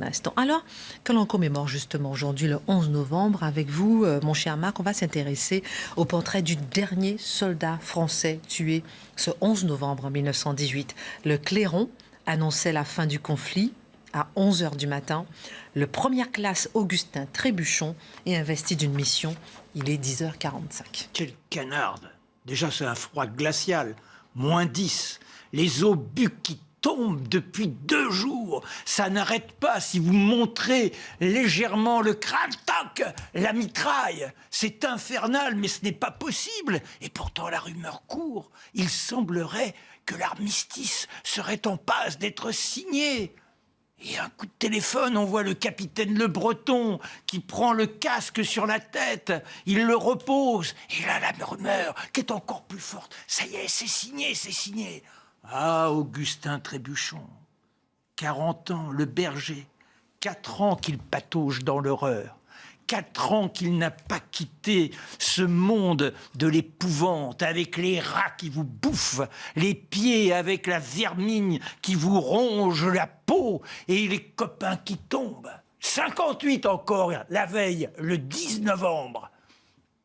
instant. Alors, que l'on commémore justement aujourd'hui le 11 novembre, avec vous, mon cher Marc, on va s'intéresser au portrait du dernier soldat français tué ce 11 novembre 1918. Le clairon annonçait la fin du conflit à 11 h du matin. Le première classe Augustin Trébuchon est investi d'une mission. Il est 10 h 45. Quelle canarde! Déjà, c'est un froid glacial. -10. Les obus qui tombent depuis 2 jours. Ça n'arrête pas si vous montrez légèrement le crâne, tac, la mitraille. C'est infernal, mais ce n'est pas possible. Et pourtant, la rumeur court. Il semblerait que l'armistice serait en passe d'être signé. Et un coup de téléphone, on voit le capitaine Le Breton qui prend le casque sur la tête. Il le repose. Et là, la rumeur, qui est encore plus forte. Ça y est, c'est signé, c'est signé. Ah, Augustin Trébuchon. 40 ans, le berger. 4 ans qu'il patauge dans l'horreur. 4 ans qu'il n'a pas quitté ce monde de l'épouvante, avec les rats qui vous bouffent, les pieds avec la vermine qui vous ronge la peau et les copains qui tombent. 58 encore, la veille, le 10 novembre.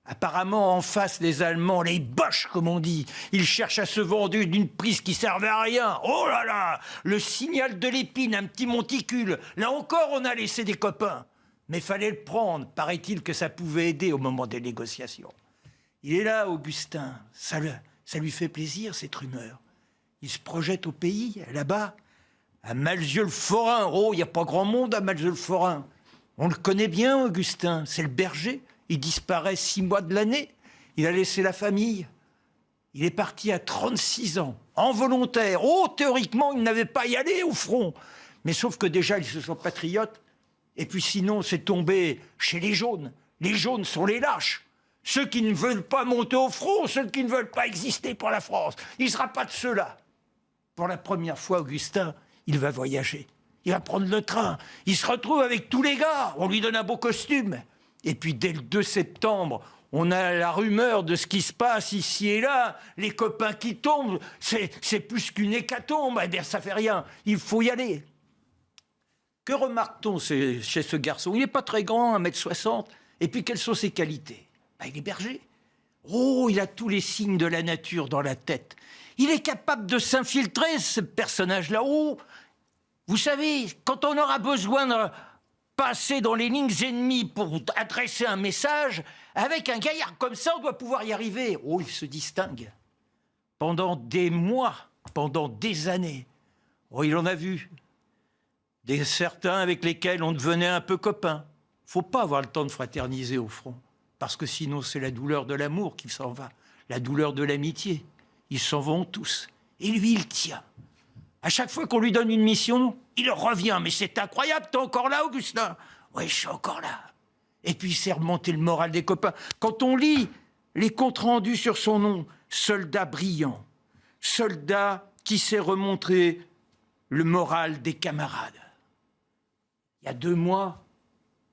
Apparemment, en face, les Allemands, les Boches, comme on dit, ils cherchent à se venger d'une prise qui servait à rien. Oh là là, le signal de l'épine, un petit monticule. Là encore, on a laissé des copains. Mais fallait le prendre. Paraît-il que ça pouvait aider au moment des négociations. Il est là, Augustin. Ça lui fait plaisir, cette rumeur. Il se projette au pays, là-bas, à Malzieu-le-Forain. Oh, il n'y a pas grand monde à Malzieu-le-Forain. On le connaît bien, Augustin. C'est le berger. Il disparaît 6 mois de l'année. Il a laissé la famille. Il est parti à 36 ans, en volontaire. Oh, théoriquement, il n'avait pas à y aller au front. Mais sauf que déjà, ils se sont patriotes. Et puis sinon, c'est tombé chez les jaunes. Les jaunes sont les lâches. Ceux qui ne veulent pas monter au front, ceux qui ne veulent pas exister pour la France. Il ne sera pas de ceux-là. Pour la première fois, Augustin, il va voyager. Il va prendre le train. Il se retrouve avec tous les gars. On lui donne un beau costume. Et puis dès le 2 septembre, on a la rumeur de ce qui se passe ici et là. Les copains qui tombent, c'est plus qu'une hécatombe. Eh bien, ça fait rien. Il faut y aller. Que remarque-t-on chez ce garçon? Il n'est pas très grand, 1,60 m. Et puis, quelles sont ses qualités? Il est berger. Oh, il a tous les signes de la nature dans la tête. Il est capable de s'infiltrer, ce personnage-là. Oh, vous savez, quand on aura besoin de passer dans les lignes ennemies pour adresser un message, avec un gaillard comme ça, on doit pouvoir y arriver. Oh, il se distingue. Pendant des mois, pendant des années. Oh, il en a vu. Certains avec lesquels on devenait un peu copains. Faut pas avoir le temps de fraterniser au front, parce que sinon c'est la douleur de l'amour qui s'en va, la douleur de l'amitié. Ils s'en vont tous. Et lui, il tient. À chaque fois qu'on lui donne une mission, il revient. Mais c'est incroyable, t'es encore là, Augustin? Oui, je suis encore là. Et puis il s'est remonté le moral des copains. Quand on lit les comptes rendus sur son nom, soldat brillant, soldat qui sait remontrer le moral des camarades. Il y a 2 mois,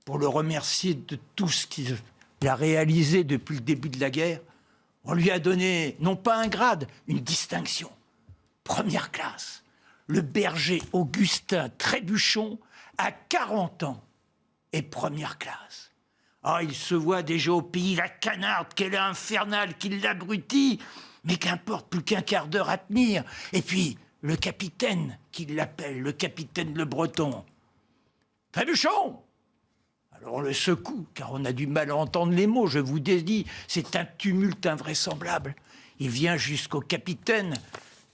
pour le remercier de tout ce qu'il a réalisé depuis le début de la guerre, on lui a donné, non pas un grade, une distinction. Première classe. Le berger Augustin Trébuchon a 40 ans et première classe. Ah, il se voit déjà au pays, la canarde, qu'elle est infernale, qu'il l'abrutit, mais qu'importe, plus qu'un quart d'heure à tenir. Et puis, le capitaine, qu'il l'appelle, le capitaine Le Breton. Trébuchon! Alors on le secoue, car on a du mal à entendre les mots, je vous dis, c'est un tumulte invraisemblable. Il vient jusqu'au capitaine.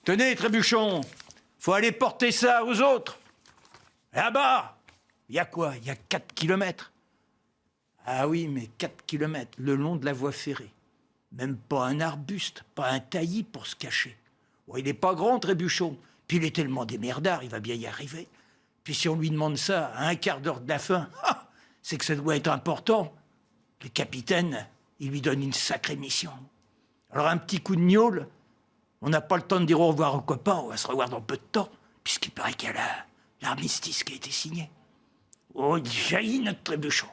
Tenez, Trébuchon, faut aller porter ça aux autres. Là-bas, il y a quoi? Il y a 4 kilomètres. Ah oui, mais 4 kilomètres, le long de la voie ferrée. Même pas un arbuste, pas un taillis pour se cacher. Oh, il n'est pas grand, Trébuchon. Puis il est tellement démerdard, il va bien y arriver. Puis si on lui demande ça à un quart d'heure de la fin, c'est que ça doit être important. Le capitaine, il lui donne une sacrée mission. Alors un petit coup de gnôle, on n'a pas le temps de dire au revoir aux copains, on va se revoir dans peu de temps, puisqu'il paraît qu'il y a l'armistice qui a été signé. Oh, il jaillit notre Trébuchon.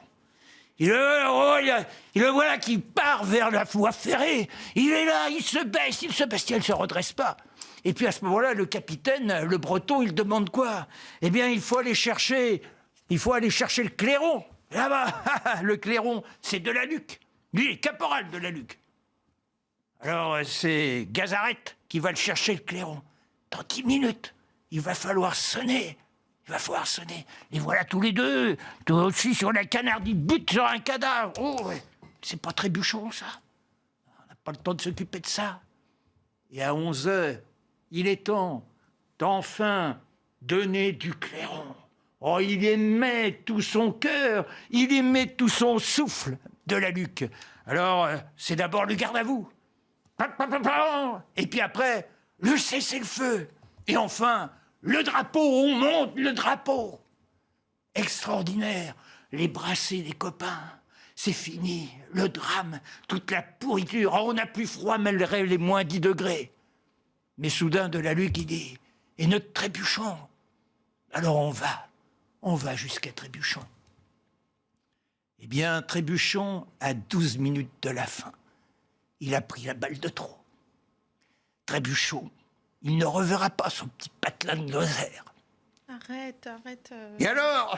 Il le voilà qui part vers la voie ferrée. Il est là, il se baisse, elle ne se redresse pas. Et puis à ce moment-là, le capitaine, Le Breton, il demande quoi? Eh bien, il faut aller chercher il faut aller chercher le clairon. Là-bas, le clairon, c'est de la Luc. Lui est caporal de la Luc. Alors, c'est Gazaret qui va le chercher, le clairon. Dans 10 minutes, il va falloir sonner. Il va falloir sonner. Et voilà tous les deux, toi aussi sur la canardie, but sur un cadavre. Oh, ouais. C'est pas Trébuchon, ça. On n'a pas le temps de s'occuper de ça. Et à 11 heures, il est temps d'enfin donner du clairon. Oh, il aimait tout son cœur, il aimait tout son souffle de la Luc. Alors, c'est d'abord le garde à vous. Et puis après, le cessez-le-feu. Et enfin, le drapeau, on monte le drapeau. Extraordinaire, les brassées des copains. C'est fini, le drame, toute la pourriture. Oh, on n'a plus froid malgré les moins 10 degrés. Mais soudain, de la Luc, il dit, et notre Trébuchon. Alors on va jusqu'à Trébuchon. Eh bien, Trébuchon, à 12 minutes de la fin, il a pris la balle de trop. Trébuchon, il ne reverra pas son petit patelin de Lozère. Arrête. Et alors,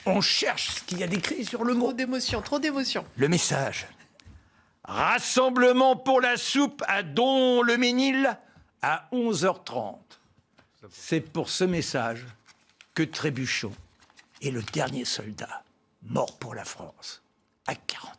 on cherche ce qu'il y a d'écrit sur le mot. Trop d'émotion. Le message. Rassemblement pour la soupe à Don-le-Ménil à 11h30. C'est pour ce message que Trébuchon est le dernier soldat mort pour la France à 40 ans.